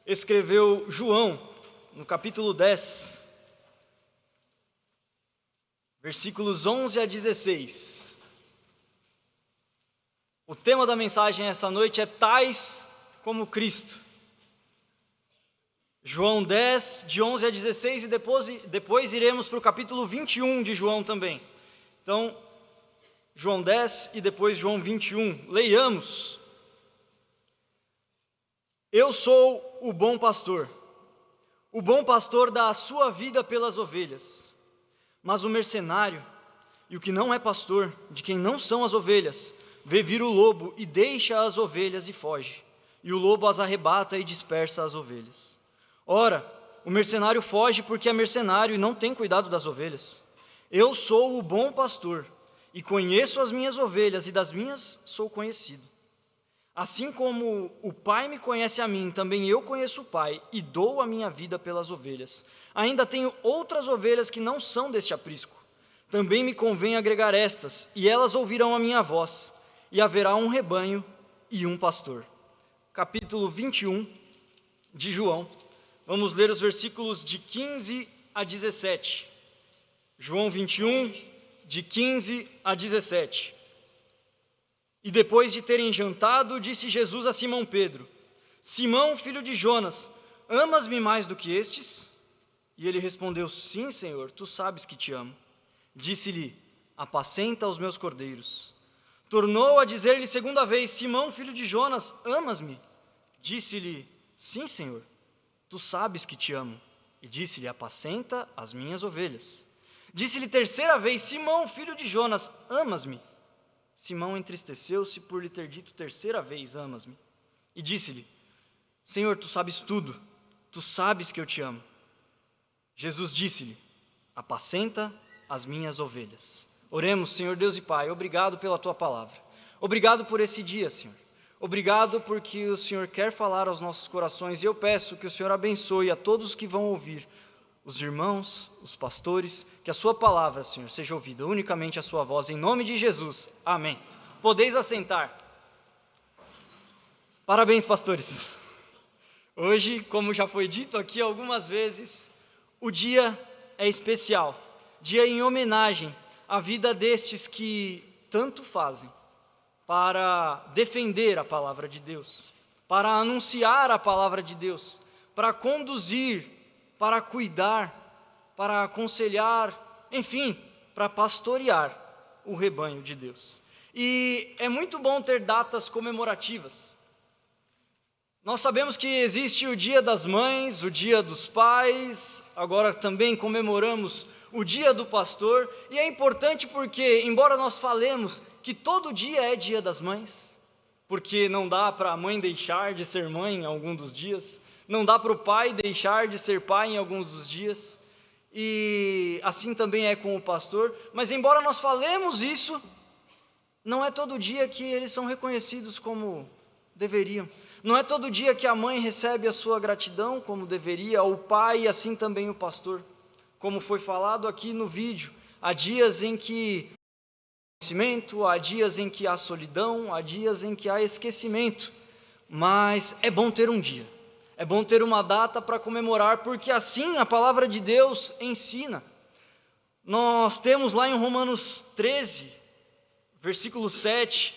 escreveu João, no capítulo 10, versículos 11 a 16. O tema da mensagem essa noite é Tais como Cristo. João 10, de 11 a 16, e depois iremos para o capítulo 21 de João também. Então, João 10 e depois João 21. Leiamos. Eu sou o bom pastor. O bom pastor dá a sua vida pelas ovelhas. Mas o mercenário e o que não é pastor, de quem não são as ovelhas, vê vir o lobo e deixa as ovelhas e foge. E o lobo as arrebata e dispersa as ovelhas. Ora, o mercenário foge porque é mercenário e não tem cuidado das ovelhas. Eu sou o bom pastor e conheço as minhas ovelhas e das minhas sou conhecido. Assim como o Pai me conhece a mim, também eu conheço o Pai e dou a minha vida pelas ovelhas. Ainda tenho outras ovelhas que não são deste aprisco. Também me convém agregar estas, e elas ouvirão a minha voz, e haverá um rebanho e um pastor. Capítulo 21 de João. Vamos ler os versículos de 15 a 17. João 21, de 15 a 17. E depois de terem jantado, disse Jesus a Simão Pedro: Simão, filho de Jonas, amas-me mais do que estes? E ele respondeu: Sim, Senhor, tu sabes que te amo. Disse-lhe: Apacenta os meus cordeiros. Tornou a dizer-lhe segunda vez: Simão, filho de Jonas, amas-me? Disse-lhe: Sim, Senhor, tu sabes que te amo. E disse-lhe: Apacenta as minhas ovelhas. Disse-lhe terceira vez: Simão, filho de Jonas, amas-me? Simão entristeceu-se por lhe ter dito terceira vez: amas-me? E disse-lhe: Senhor, tu sabes tudo, tu sabes que eu te amo. Jesus disse-lhe: Apacenta as minhas ovelhas. Oremos. Senhor Deus e Pai, obrigado pela tua palavra. Obrigado por esse dia, Senhor. Obrigado porque o Senhor quer falar aos nossos corações, e eu peço que o Senhor abençoe a todos que vão ouvir, os irmãos, os pastores, que a sua palavra, Senhor, seja ouvida, unicamente a sua voz, em nome de Jesus, amém. Podeis assentar. Parabéns, pastores. Hoje, como já foi dito aqui algumas vezes, o dia é especial, dia em homenagem à vida destes que tanto fazem para defender a palavra de Deus, para anunciar a palavra de Deus, para conduzir, para cuidar, para aconselhar, enfim, para pastorear o rebanho de Deus. E é muito bom ter datas comemorativas. Nós sabemos que existe o Dia das Mães, o Dia dos Pais, agora também comemoramos o Dia do Pastor, e é importante porque, embora nós falemos que todo dia é Dia das Mães, porque não dá para a mãe deixar de ser mãe em algum dos dias, não dá para o pai deixar de ser pai em alguns dos dias, e assim também é com o pastor, mas embora nós falemos isso, não é todo dia que eles são reconhecidos como deveriam, não é todo dia que a mãe recebe a sua gratidão como deveria, o pai e assim também o pastor. Como foi falado aqui no vídeo, há dias em que há conhecimento, há dias em que há solidão, há dias em que há esquecimento, mas é bom ter um dia, é bom ter uma data para comemorar, porque assim a palavra de Deus ensina. Nós temos lá em Romanos 13, versículo 7,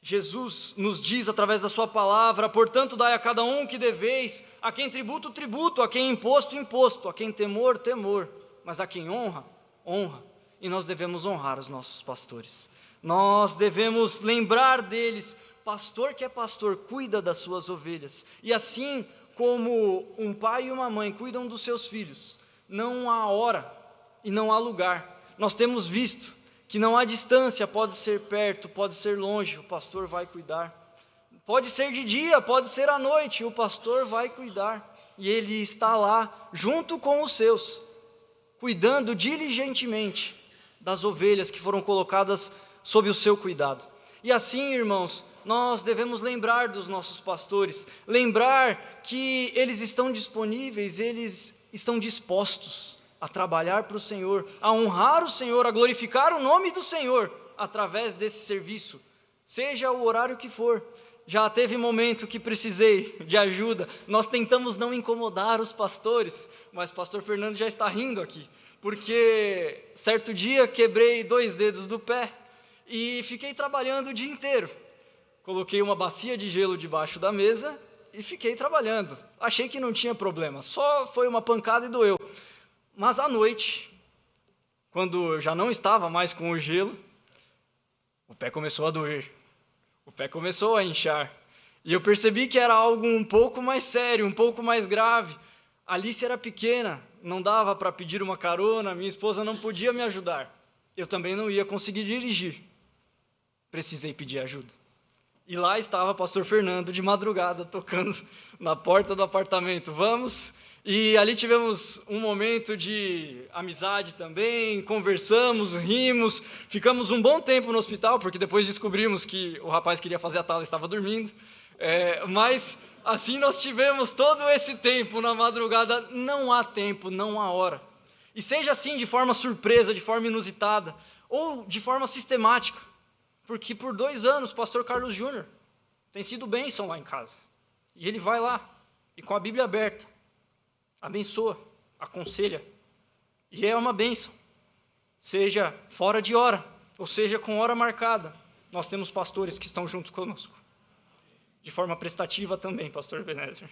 Jesus nos diz através da sua palavra: portanto dai a cada um o que deveis, a quem tributo, tributo, a quem imposto, imposto, a quem temor, temor, mas a quem honra, honra. E nós devemos honrar os nossos pastores, nós devemos lembrar deles. Pastor que é pastor cuida das suas ovelhas, e assim como um pai e uma mãe cuidam dos seus filhos, não há hora e não há lugar. Nós temos visto que não há distância, pode ser perto, pode ser longe, o pastor vai cuidar. Pode ser de dia, pode ser à noite, o pastor vai cuidar. E ele está lá, junto com os seus, cuidando diligentemente das ovelhas que foram colocadas sob o seu cuidado. E assim, irmãos, nós devemos lembrar dos nossos pastores, lembrar que eles estão disponíveis, eles estão dispostos a trabalhar para o Senhor, a honrar o Senhor, a glorificar o nome do Senhor através desse serviço, seja o horário que for. Já teve momento que precisei de ajuda. Nós tentamos não incomodar os pastores, mas o pastor Fernando já está rindo aqui, porque certo dia quebrei 2 dedos do pé e fiquei trabalhando o dia inteiro. Coloquei uma bacia de gelo debaixo da mesa e fiquei trabalhando. Achei que não tinha problema, só foi uma pancada e doeu. Mas à noite, quando eu já não estava mais com o gelo, o pé começou a doer. O pé começou a inchar, e eu percebi que era algo um pouco mais sério, um pouco mais grave. A Alice era pequena, não dava para pedir uma carona, minha esposa não podia me ajudar. Eu também não ia conseguir dirigir. Precisei pedir ajuda. E lá estava o pastor Fernando de madrugada, tocando na porta do apartamento. Vamos? E ali tivemos um momento de amizade também, conversamos, rimos, ficamos um bom tempo no hospital, porque depois descobrimos que o rapaz queria fazer a tala e estava dormindo, mas assim nós tivemos todo esse tempo na madrugada. Não há tempo, não há hora, e seja assim de forma surpresa, de forma inusitada, ou de forma sistemática, porque por 2 anos o pastor Carlos Júnior tem sido bênção lá em casa, e ele vai lá, e com a Bíblia aberta, abençoa, aconselha, e é uma bênção, seja fora de hora, ou seja com hora marcada. Nós temos pastores que estão junto conosco, de forma prestativa também, pastor Ebenezer.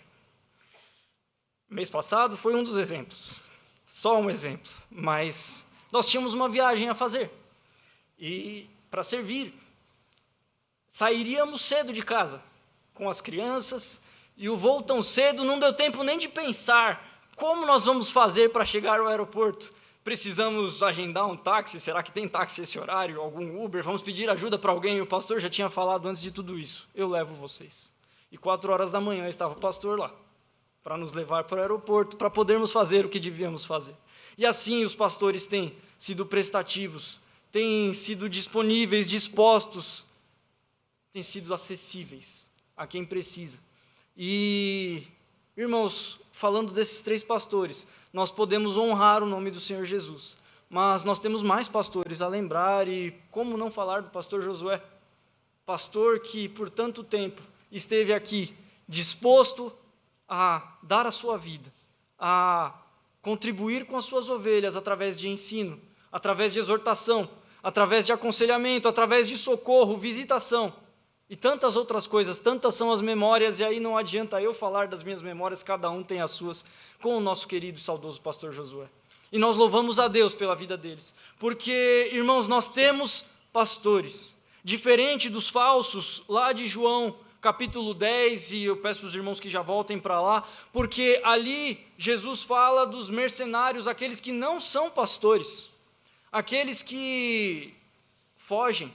Mês passado foi um dos exemplos, só um exemplo, mas nós tínhamos uma viagem a fazer, e para servir, sairíamos cedo de casa, com as crianças, e o voo tão cedo, não deu tempo nem de pensar, como nós vamos fazer para chegar ao aeroporto? Precisamos agendar um táxi? Será que tem táxi esse horário? Algum Uber? Vamos pedir ajuda para alguém? O pastor já tinha falado antes de tudo isso: eu levo vocês. E 4 horas da manhã estava o pastor lá, para nos levar para o aeroporto, para podermos fazer o que devíamos fazer. E assim os pastores têm sido prestativos, têm sido disponíveis, dispostos, têm sido acessíveis a quem precisa. E, irmãos, falando desses 3 pastores, nós podemos honrar o nome do Senhor Jesus, mas nós temos mais pastores a lembrar, e como não falar do pastor Josué, pastor que por tanto tempo esteve aqui, disposto a dar a sua vida, a contribuir com as suas ovelhas através de ensino, através de exortação, através de aconselhamento, através de socorro, visitação, e tantas outras coisas. Tantas são as memórias, e aí não adianta eu falar das minhas memórias, cada um tem as suas, com o nosso querido e saudoso pastor Josué. E nós louvamos a Deus pela vida deles, porque, irmãos, nós temos pastores, diferente dos falsos, lá de João, capítulo 10, e eu peço aos irmãos que já voltem para lá, porque ali Jesus fala dos mercenários, aqueles que não são pastores, aqueles que fogem,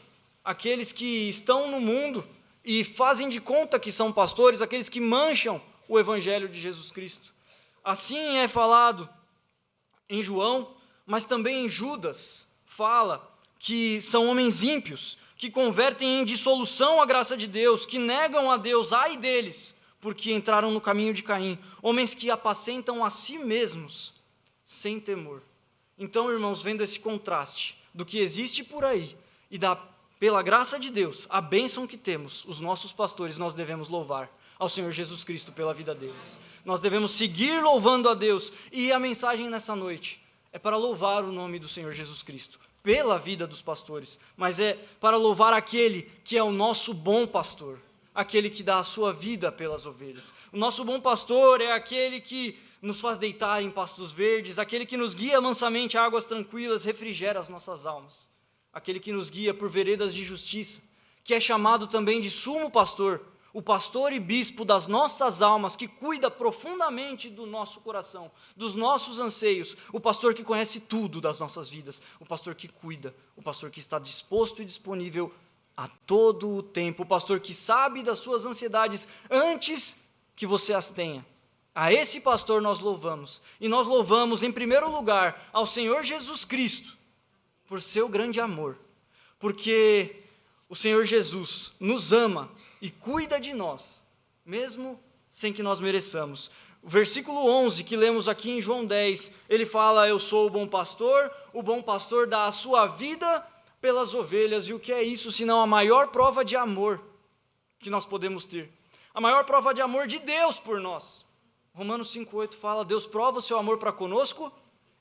aqueles que estão no mundo e fazem de conta que são pastores, aqueles que mancham o evangelho de Jesus Cristo. Assim é falado em João, mas também em Judas, fala que são homens ímpios, que convertem em dissolução a graça de Deus, que negam a Deus, ai deles, porque entraram no caminho de Caim, homens que apacentam a si mesmos, sem temor. Então, irmãos, vendo esse contraste do que existe por aí, e pela graça de Deus, a bênção que temos, os nossos pastores, nós devemos louvar ao Senhor Jesus Cristo pela vida deles. Nós devemos seguir louvando a Deus, e a mensagem nessa noite é para louvar o nome do Senhor Jesus Cristo, pela vida dos pastores, mas é para louvar aquele que é o nosso bom pastor, aquele que dá a sua vida pelas ovelhas. O nosso bom pastor é aquele que nos faz deitar em pastos verdes, aquele que nos guia mansamente a águas tranquilas, refrigera as nossas almas. Aquele que nos guia por veredas de justiça, que é chamado também de sumo pastor, o pastor e bispo das nossas almas, que cuida profundamente do nosso coração, dos nossos anseios, o pastor que conhece tudo das nossas vidas, o pastor que cuida, o pastor que está disposto e disponível a todo o tempo, o pastor que sabe das suas ansiedades antes que você as tenha. A esse pastor nós louvamos, e nós louvamos em primeiro lugar ao Senhor Jesus Cristo, por seu grande amor, porque o Senhor Jesus nos ama e cuida de nós, mesmo sem que nós mereçamos. O versículo 11 que lemos aqui em João 10, ele fala: eu sou o bom pastor dá a sua vida pelas ovelhas. E o que é isso senão a maior prova de amor que nós podemos ter. A maior prova de amor de Deus por nós. Romanos 5,8 fala: Deus prova o seu amor para conosco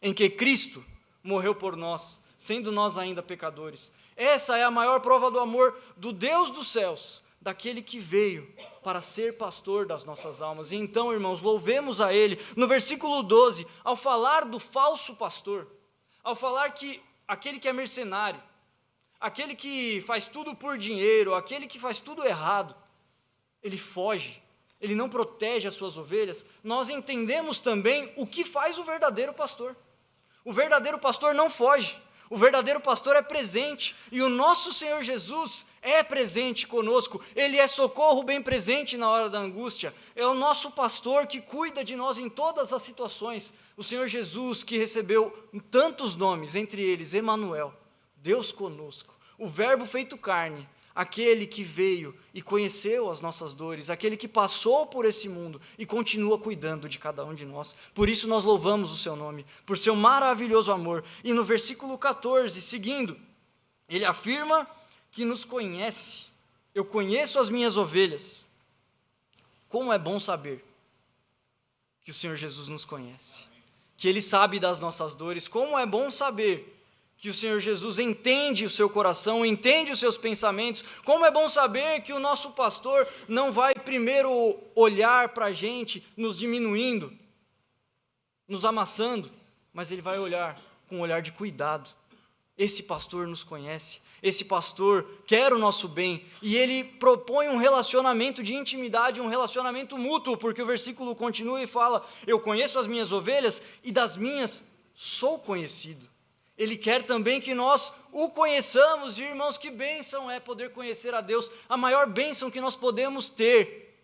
em que Cristo morreu por nós, sendo nós ainda pecadores. Essa é a maior prova do amor do Deus dos céus, daquele que veio para ser pastor das nossas almas. E então, irmãos, louvemos a Ele. No versículo 12, ao falar do falso pastor, ao falar que aquele que é mercenário, aquele que faz tudo por dinheiro, aquele que faz tudo errado, ele foge, ele não protege as suas ovelhas, nós entendemos também o que faz o verdadeiro pastor. O verdadeiro pastor não foge, o verdadeiro pastor é presente, e o nosso Senhor Jesus é presente conosco, Ele é socorro bem presente na hora da angústia, é o nosso pastor que cuida de nós em todas as situações, o Senhor Jesus que recebeu tantos nomes, entre eles Emanuel, Deus conosco, o verbo feito carne, aquele que veio e conheceu as nossas dores, aquele que passou por esse mundo e continua cuidando de cada um de nós. Por isso nós louvamos o seu nome, por seu maravilhoso amor. E no versículo 14, seguindo, ele afirma que nos conhece. Eu conheço as minhas ovelhas. Como é bom saber que o Senhor Jesus nos conhece, que Ele sabe das nossas dores. Como é bom saber que o Senhor Jesus entende o seu coração, entende os seus pensamentos. Como é bom saber que o nosso pastor não vai primeiro olhar para a gente nos diminuindo, nos amassando, mas ele vai olhar com um olhar de cuidado. Esse pastor nos conhece, esse pastor quer o nosso bem, e ele propõe um relacionamento de intimidade, um relacionamento mútuo, porque o versículo continua e fala: eu conheço as minhas ovelhas e das minhas sou conhecido. Ele quer também que nós o conheçamos, e irmãos, que bênção é poder conhecer a Deus. A maior bênção que nós podemos ter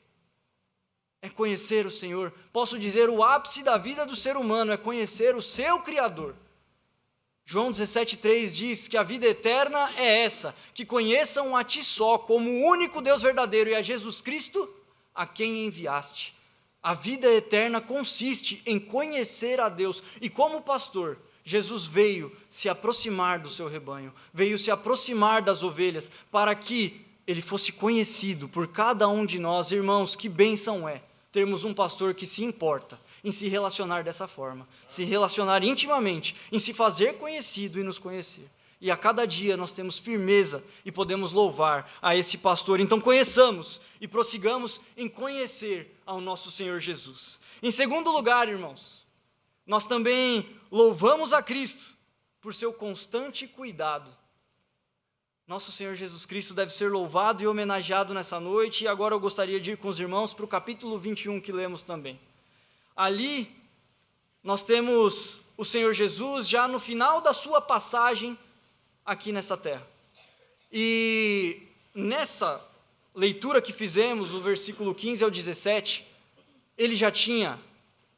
é conhecer o Senhor. Posso dizer, o ápice da vida do ser humano é conhecer o seu Criador. João 17,3 diz que a vida eterna é essa, que conheçam a Ti só, como o único Deus verdadeiro, e a Jesus Cristo, a quem enviaste. A vida eterna consiste em conhecer a Deus, e como pastor, Jesus veio se aproximar do seu rebanho, veio se aproximar das ovelhas, para que Ele fosse conhecido por cada um de nós. Irmãos, que bênção é termos um pastor que se importa em se relacionar dessa forma, se relacionar intimamente, em se fazer conhecido e nos conhecer. E a cada dia nós temos firmeza e podemos louvar a esse pastor. Então conheçamos e prossigamos em conhecer ao nosso Senhor Jesus. Em segundo lugar, irmãos, nós também louvamos a Cristo por seu constante cuidado. Nosso Senhor Jesus Cristo deve ser louvado e homenageado nessa noite, e agora eu gostaria de ir com os irmãos para o capítulo 21 que lemos também. Ali, nós temos o Senhor Jesus já no final da sua passagem aqui nessa terra. E nessa leitura que fizemos, do versículo 15 ao 17, ele já tinha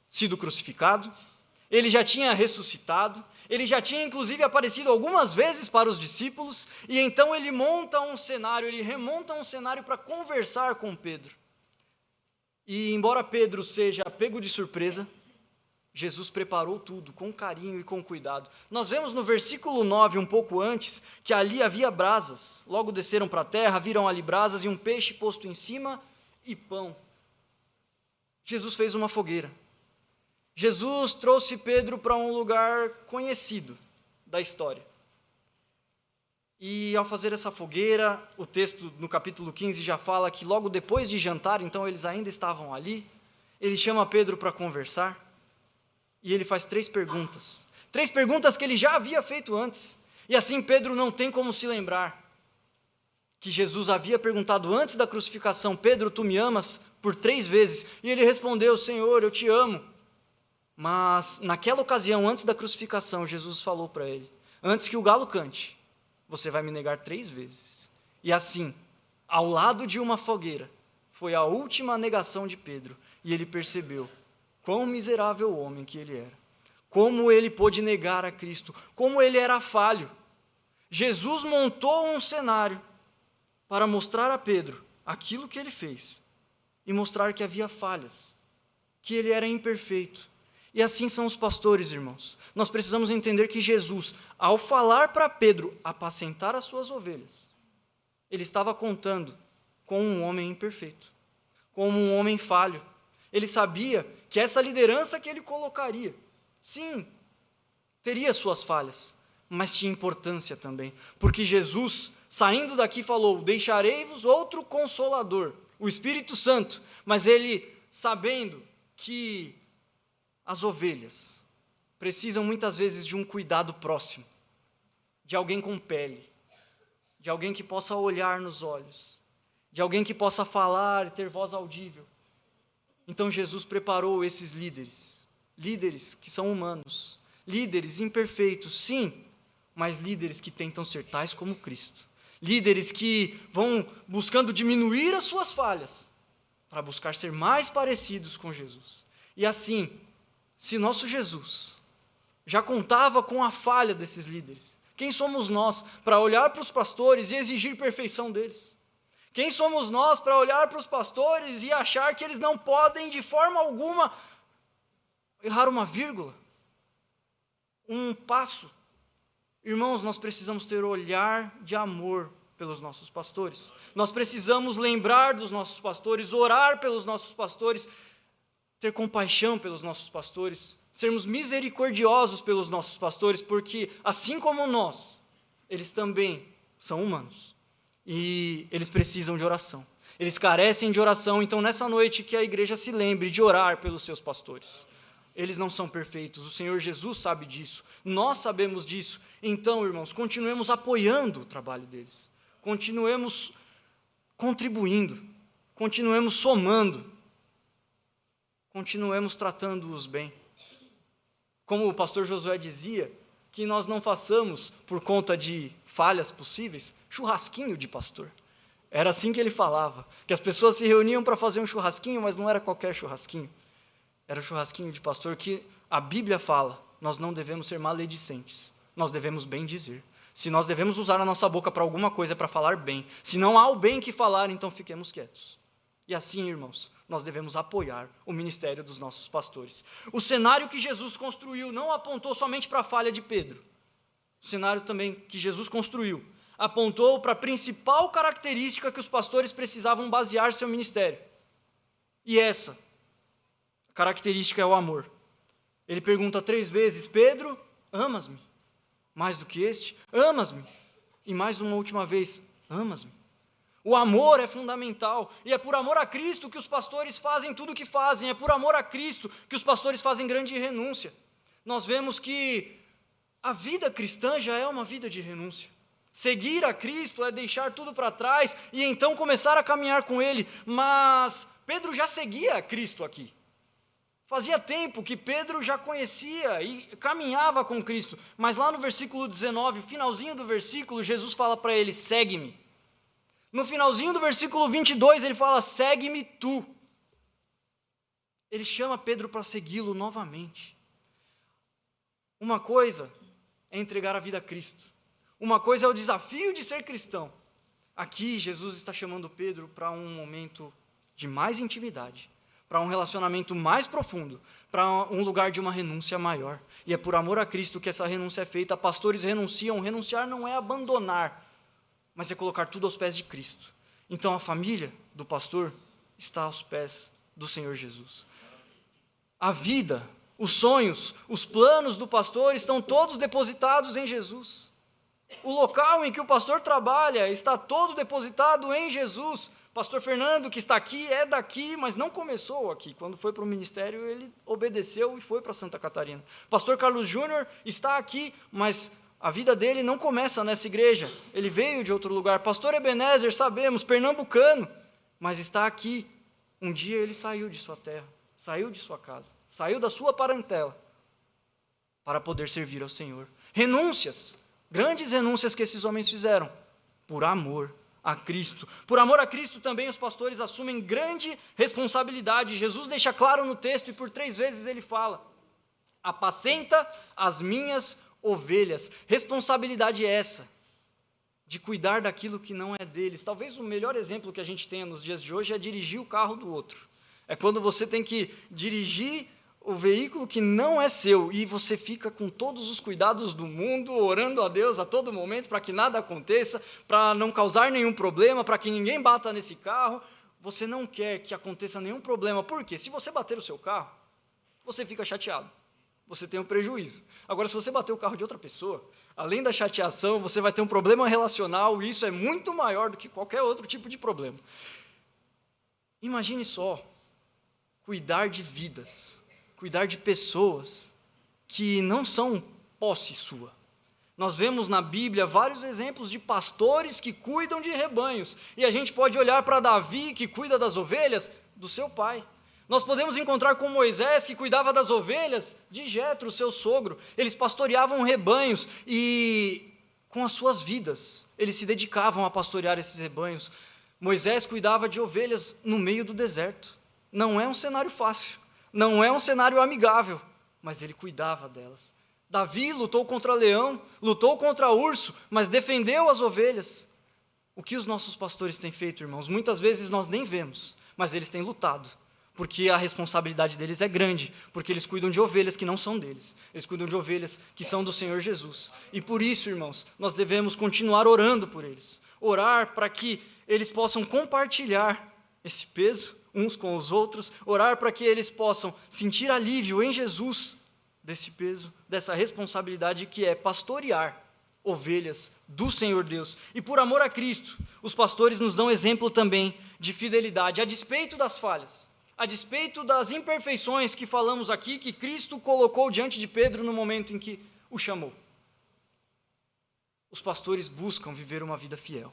sido crucificado, ele já tinha ressuscitado, ele já tinha inclusive aparecido algumas vezes para os discípulos, e então ele monta um cenário, ele remonta um cenário para conversar com Pedro. E embora Pedro seja pego de surpresa, Jesus preparou tudo com carinho e com cuidado. Nós vemos no versículo 9, um pouco antes, que ali havia brasas. Logo desceram para a terra, viram ali brasas e um peixe posto em cima e pão. Jesus fez uma fogueira. Jesus trouxe Pedro para um lugar conhecido da história. E ao fazer essa fogueira, o texto no capítulo 15 já fala que logo depois de jantar, então eles ainda estavam ali, ele chama Pedro para conversar, e ele faz 3 perguntas. 3 perguntas que ele já havia feito antes, e assim Pedro não tem como se lembrar que Jesus havia perguntado antes da crucificação: Pedro, tu me amas? Por 3 vezes, e ele respondeu: Senhor, eu te amo. Mas naquela ocasião, antes da crucificação, Jesus falou para ele: antes que o galo cante, você vai me negar 3 vezes. E assim, ao lado de uma fogueira, foi a última negação de Pedro, e ele percebeu quão miserável homem que ele era, como ele pôde negar a Cristo, como ele era falho. Jesus montou um cenário para mostrar a Pedro aquilo que ele fez, e mostrar que havia falhas, que ele era imperfeito. E assim são os pastores, irmãos. Nós precisamos entender que Jesus, ao falar para Pedro apacentar as suas ovelhas, ele estava contando com um homem imperfeito, como um homem falho. Ele sabia que essa liderança que ele colocaria, sim, teria suas falhas, mas tinha importância também, porque Jesus, saindo daqui, falou: deixarei-vos outro Consolador, o Espírito Santo, mas ele, sabendo que as ovelhas precisam muitas vezes de um cuidado próximo, de alguém com pele, de alguém que possa olhar nos olhos, de alguém que possa falar e ter voz audível. Então Jesus preparou esses líderes que são humanos, líderes imperfeitos, sim, mas líderes que tentam ser tais como Cristo, líderes que vão buscando diminuir as suas falhas, para buscar ser mais parecidos com Jesus. E assim, se nosso Jesus já contava com a falha desses líderes, quem somos nós para olhar para os pastores e exigir perfeição deles? Quem somos nós para olhar para os pastores e achar que eles não podem de forma alguma errar uma vírgula, um passo? Irmãos, nós precisamos ter olhar de amor pelos nossos pastores. Nós precisamos lembrar dos nossos pastores, orar pelos nossos pastores, ter compaixão pelos nossos pastores, sermos misericordiosos pelos nossos pastores, porque assim como nós, eles também são humanos e eles precisam de oração. Eles carecem de oração, então nessa noite que a igreja se lembre de orar pelos seus pastores. Eles não são perfeitos, o Senhor Jesus sabe disso, nós sabemos disso. Então, irmãos, continuemos apoiando o trabalho deles, continuemos contribuindo, continuemos somando, continuemos tratando-os bem. Como o pastor Josué dizia, que nós não façamos, por conta de falhas possíveis, churrasquinho de pastor. Era assim que ele falava, que as pessoas se reuniam para fazer um churrasquinho, mas não era qualquer churrasquinho. Era o churrasquinho de pastor que a Bíblia fala: nós não devemos ser maledicentes, nós devemos bem dizer. Se nós devemos usar a nossa boca para alguma coisa, é para falar bem. Se não há o bem que falar, então fiquemos quietos. E assim, irmãos, nós devemos apoiar o ministério dos nossos pastores. O cenário que Jesus construiu não apontou somente para a falha de Pedro. O cenário também que Jesus construiu apontou para a principal característica que os pastores precisavam basear seu ministério. E essa característica é o amor. Ele pergunta 3 vezes: Pedro, amas-me? Mais do que este? Amas-me? E mais uma última vez: amas-me? O amor é fundamental, e é por amor a Cristo que os pastores fazem tudo o que fazem, é por amor a Cristo que os pastores fazem grande renúncia. Nós vemos que a vida cristã já é uma vida de renúncia. Seguir a Cristo é deixar tudo para trás e então começar a caminhar com Ele, mas Pedro já seguia a Cristo aqui. Fazia tempo que Pedro já conhecia e caminhava com Cristo, mas lá no versículo 19, finalzinho do versículo, Jesus fala para ele: segue-me. No finalzinho do versículo 22, ele fala: segue-me tu. Ele chama Pedro para segui-lo novamente. Uma coisa é entregar a vida a Cristo. Uma coisa é o desafio de ser cristão. Aqui, Jesus está chamando Pedro para um momento de mais intimidade, para um relacionamento mais profundo, para um lugar de uma renúncia maior. E é por amor a Cristo que essa renúncia é feita. Pastores renunciam. Renunciar não é abandonar, mas é colocar tudo aos pés de Cristo. Então a família do pastor está aos pés do Senhor Jesus. A vida, os sonhos, os planos do pastor estão todos depositados em Jesus. O local em que o pastor trabalha está todo depositado em Jesus. Pastor Fernando, que está aqui, é daqui, mas não começou aqui. Quando foi para o ministério, ele obedeceu e foi para Santa Catarina. Pastor Carlos Júnior está aqui, mas a vida dele não começa nessa igreja. Ele veio de outro lugar. Pastor Ebenezer, sabemos, pernambucano, mas está aqui. Um dia ele saiu de sua terra, saiu de sua casa, saiu da sua parentela para poder servir ao Senhor. Renúncias, grandes renúncias que esses homens fizeram por amor a Cristo. Por amor a Cristo também os pastores assumem grande responsabilidade. Jesus deixa claro no texto e por 3 vezes ele fala: apacenta as minhas ovelhas. Responsabilidade é essa, de cuidar daquilo que não é deles. Talvez o melhor exemplo que a gente tenha nos dias de hoje é dirigir o carro do outro. É quando você tem que dirigir o veículo que não é seu, e você fica com todos os cuidados do mundo, orando a Deus a todo momento para que nada aconteça, para não causar nenhum problema, para que ninguém bata nesse carro, você não quer que aconteça nenhum problema, porque se você bater o seu carro, você fica chateado, você tem um prejuízo. Agora, se você bater o carro de outra pessoa, além da chateação, você vai ter um problema relacional, e isso é muito maior do que qualquer outro tipo de problema. Imagine só, cuidar de vidas, cuidar de pessoas que não são posse sua. Nós vemos na Bíblia vários exemplos de pastores que cuidam de rebanhos, e a gente pode olhar para Davi, que cuida das ovelhas do seu pai. Nós podemos encontrar com Moisés, que cuidava das ovelhas de Jetro, seu sogro. Eles pastoreavam rebanhos e, com as suas vidas, eles se dedicavam a pastorear esses rebanhos. Moisés cuidava de ovelhas no meio do deserto. Não é um cenário fácil, não é um cenário amigável, mas ele cuidava delas. Davi lutou contra leão, lutou contra urso, mas defendeu as ovelhas. O que os nossos pastores têm feito, irmãos? Muitas vezes nós nem vemos, mas eles têm lutado, porque a responsabilidade deles é grande, porque eles cuidam de ovelhas que não são deles, eles cuidam de ovelhas que são do Senhor Jesus. E por isso, irmãos, nós devemos continuar orando por eles, orar para que eles possam compartilhar esse peso uns com os outros, orar para que eles possam sentir alívio em Jesus desse peso, dessa responsabilidade que é pastorear ovelhas do Senhor Deus. E por amor a Cristo, os pastores nos dão exemplo também de fidelidade, a despeito das falhas, a despeito das imperfeições que falamos aqui, que Cristo colocou diante de Pedro no momento em que o chamou. Os pastores buscam viver uma vida fiel.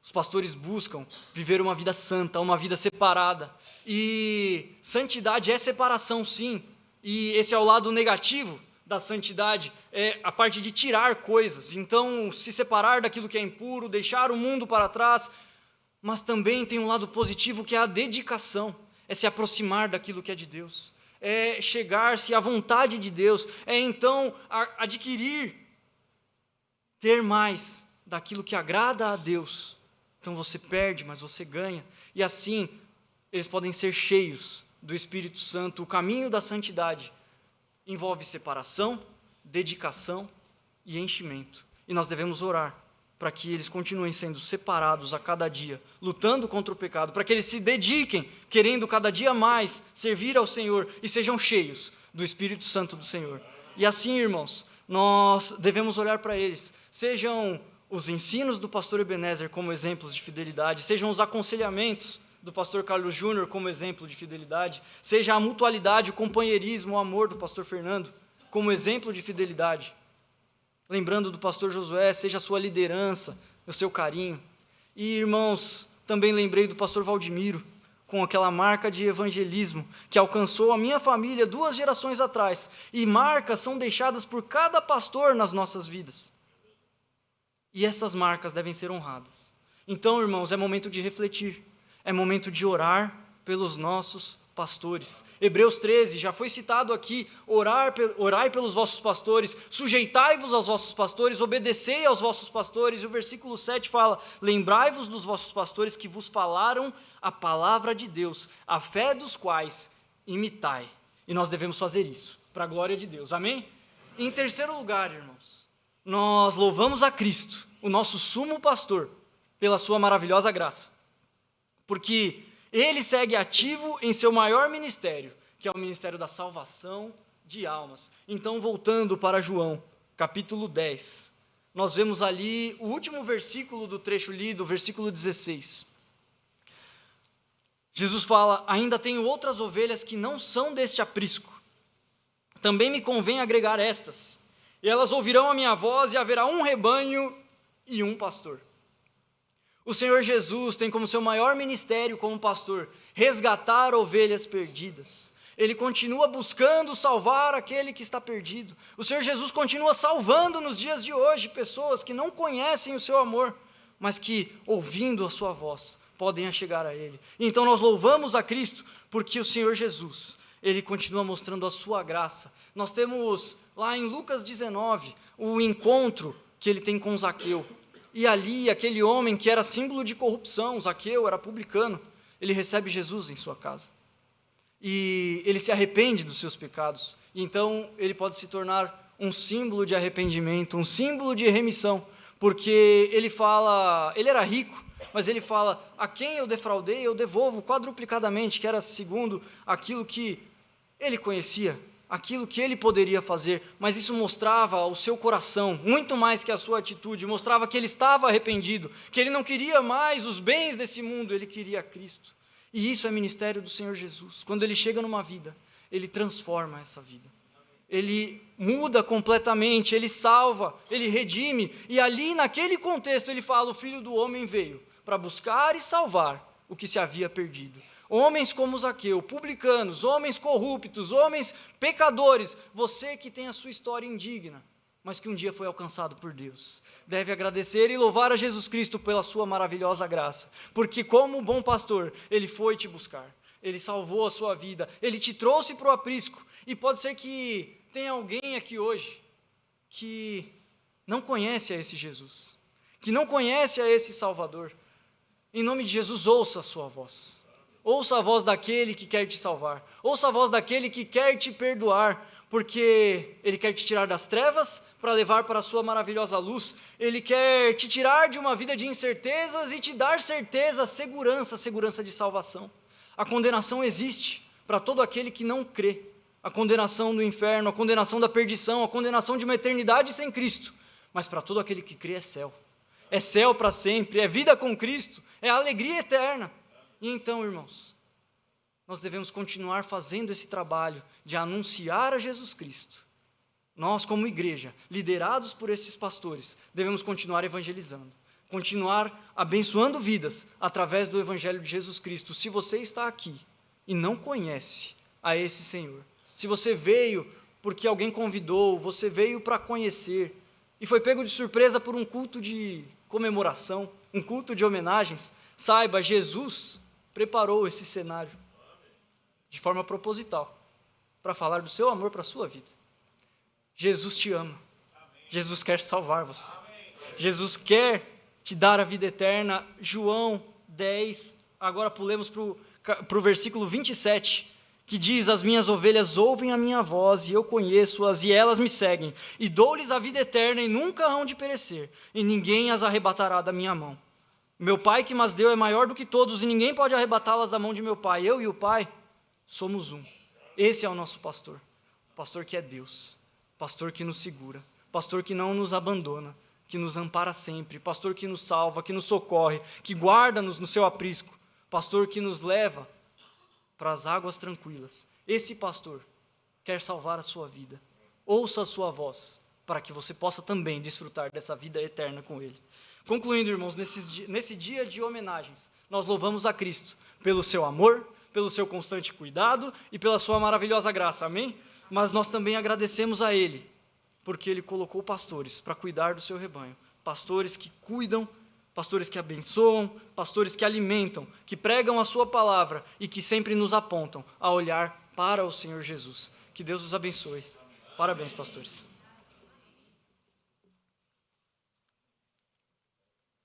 Os pastores buscam viver uma vida santa, uma vida separada. E santidade é separação, sim. E esse é o lado negativo da santidade, é a parte de tirar coisas. Então, se separar daquilo que é impuro, deixar o mundo para trás. Mas também tem um lado positivo, que é a dedicação. É se aproximar daquilo que é de Deus. É chegar-se à vontade de Deus. É então adquirir, ter mais daquilo que agrada a Deus. Então você perde, mas você ganha. E assim, eles podem ser cheios do Espírito Santo. O caminho da santidade envolve separação, dedicação e enchimento. E nós devemos orar para que eles continuem sendo separados a cada dia, lutando contra o pecado, para que eles se dediquem, querendo cada dia mais servir ao Senhor e sejam cheios do Espírito Santo do Senhor. E assim, irmãos, nós devemos olhar para eles, sejam os ensinos do pastor Ebenezer como exemplos de fidelidade, sejam os aconselhamentos do pastor Carlos Júnior como exemplo de fidelidade, seja a mutualidade, o companheirismo, o amor do pastor Fernando como exemplo de fidelidade. Lembrando do pastor Josué, seja a sua liderança, o seu carinho. E, irmãos, também lembrei do pastor Valdemiro, com aquela marca de evangelismo que alcançou a minha família 2 gerações atrás. E marcas são deixadas por cada pastor nas nossas vidas. E essas marcas devem ser honradas. Então, irmãos, é momento de refletir, é momento de orar pelos nossos pastores. Hebreus 13, já foi citado aqui, orai pelos vossos pastores, sujeitai-vos aos vossos pastores, obedecei aos vossos pastores, e o versículo 7 fala, lembrai-vos dos vossos pastores que vos falaram a palavra de Deus, a fé dos quais imitai. E nós devemos fazer isso, para a glória de Deus, amém? E em terceiro lugar, irmãos, nós louvamos a Cristo, o nosso sumo pastor, pela sua maravilhosa graça, porque ele segue ativo em seu maior ministério, que é o ministério da salvação de almas. Então, voltando para João, capítulo 10, nós vemos ali o último versículo do trecho lido, versículo 16. Jesus fala, ainda tenho outras ovelhas que não são deste aprisco. Também me convém agregar estas, e elas ouvirão a minha voz, e haverá um rebanho e um pastor. O Senhor Jesus tem como seu maior ministério como pastor, resgatar ovelhas perdidas. Ele continua buscando salvar aquele que está perdido. O Senhor Jesus continua salvando nos dias de hoje pessoas que não conhecem o seu amor, mas que, ouvindo a sua voz, podem chegar a Ele. Então nós louvamos a Cristo, porque o Senhor Jesus, Ele continua mostrando a sua graça. Nós temos lá em Lucas 19, o encontro que Ele tem com Zaqueu. E ali, aquele homem que era símbolo de corrupção, Zaqueu, era publicano, ele recebe Jesus em sua casa. e ele se arrepende dos seus pecados. Então ele pode se tornar um símbolo de arrependimento, um símbolo de remissão, porque ele fala, ele era rico, mas ele fala, a quem eu defraudei, eu devolvo quadruplicadamente, que era segundo aquilo que ele conhecia, aquilo que ele poderia fazer, mas isso mostrava o seu coração, muito mais que a sua atitude, mostrava que ele estava arrependido, que ele não queria mais os bens desse mundo, ele queria Cristo. E isso é ministério do Senhor Jesus. Quando ele chega numa vida, ele transforma essa vida. Ele muda completamente, ele salva, ele redime, e ali naquele contexto ele fala, o Filho do Homem veio para buscar e salvar o que se havia perdido. Homens como Zaqueu, publicanos, homens corruptos, homens pecadores, você que tem a sua história indigna, mas que um dia foi alcançado por Deus, deve agradecer e louvar a Jesus Cristo pela sua maravilhosa graça, porque como bom pastor, ele foi te buscar, ele salvou a sua vida, ele te trouxe para o aprisco, e pode ser que tenha alguém aqui hoje que não conhece a esse Jesus, que não conhece a esse Salvador. Em nome de Jesus, ouça a sua voz. Ouça a voz daquele que quer te salvar. Ouça a voz daquele que quer te perdoar, porque Ele quer te tirar das trevas para levar para a sua maravilhosa luz. Ele quer te tirar de uma vida de incertezas e te dar certeza, segurança de salvação. A condenação existe para todo aquele que não crê. A condenação do inferno, a condenação da perdição, a condenação de uma eternidade sem Cristo. Mas para todo aquele que crê é céu. É céu para sempre, é vida com Cristo, é alegria eterna. E então, irmãos, nós devemos continuar fazendo esse trabalho de anunciar a Jesus Cristo. Nós, como igreja, liderados por esses pastores, devemos continuar evangelizando, continuar abençoando vidas através do Evangelho de Jesus Cristo. Se você está aqui e não conhece a esse Senhor, se você veio porque alguém convidou, você veio para conhecer, e foi pego de surpresa por um culto de comemoração, um culto de homenagens, saiba, Jesus preparou esse cenário de forma proposital, para falar do seu amor para a sua vida. Jesus te ama, Jesus quer salvar você, Jesus quer te dar a vida eterna. João 10, agora pulemos para o versículo 27, que diz, as minhas ovelhas ouvem a minha voz, e eu conheço-as, e elas me seguem, e dou-lhes a vida eterna, e nunca hão de perecer, e ninguém as arrebatará da minha mão. Meu Pai que mas deu é maior do que todos, e ninguém pode arrebatá-las da mão de meu Pai. Eu e o Pai somos um. Esse é o nosso pastor, o pastor que é Deus, pastor que nos segura, pastor que não nos abandona, que nos ampara sempre, pastor que nos salva, que nos socorre, que guarda-nos no seu aprisco, pastor que nos leva para as águas tranquilas. Esse pastor quer salvar a sua vida. Ouça a sua voz, para que você possa também desfrutar dessa vida eterna com Ele. Concluindo, irmãos, nesse dia de homenagens, nós louvamos a Cristo pelo seu amor, pelo seu constante cuidado e pela sua maravilhosa graça, amém? Mas nós também agradecemos a Ele, porque Ele colocou pastores para cuidar do seu rebanho, pastores que cuidam, pastores que abençoam, pastores que alimentam, que pregam a sua palavra e que sempre nos apontam a olhar para o Senhor Jesus. Que Deus os abençoe. Parabéns, pastores.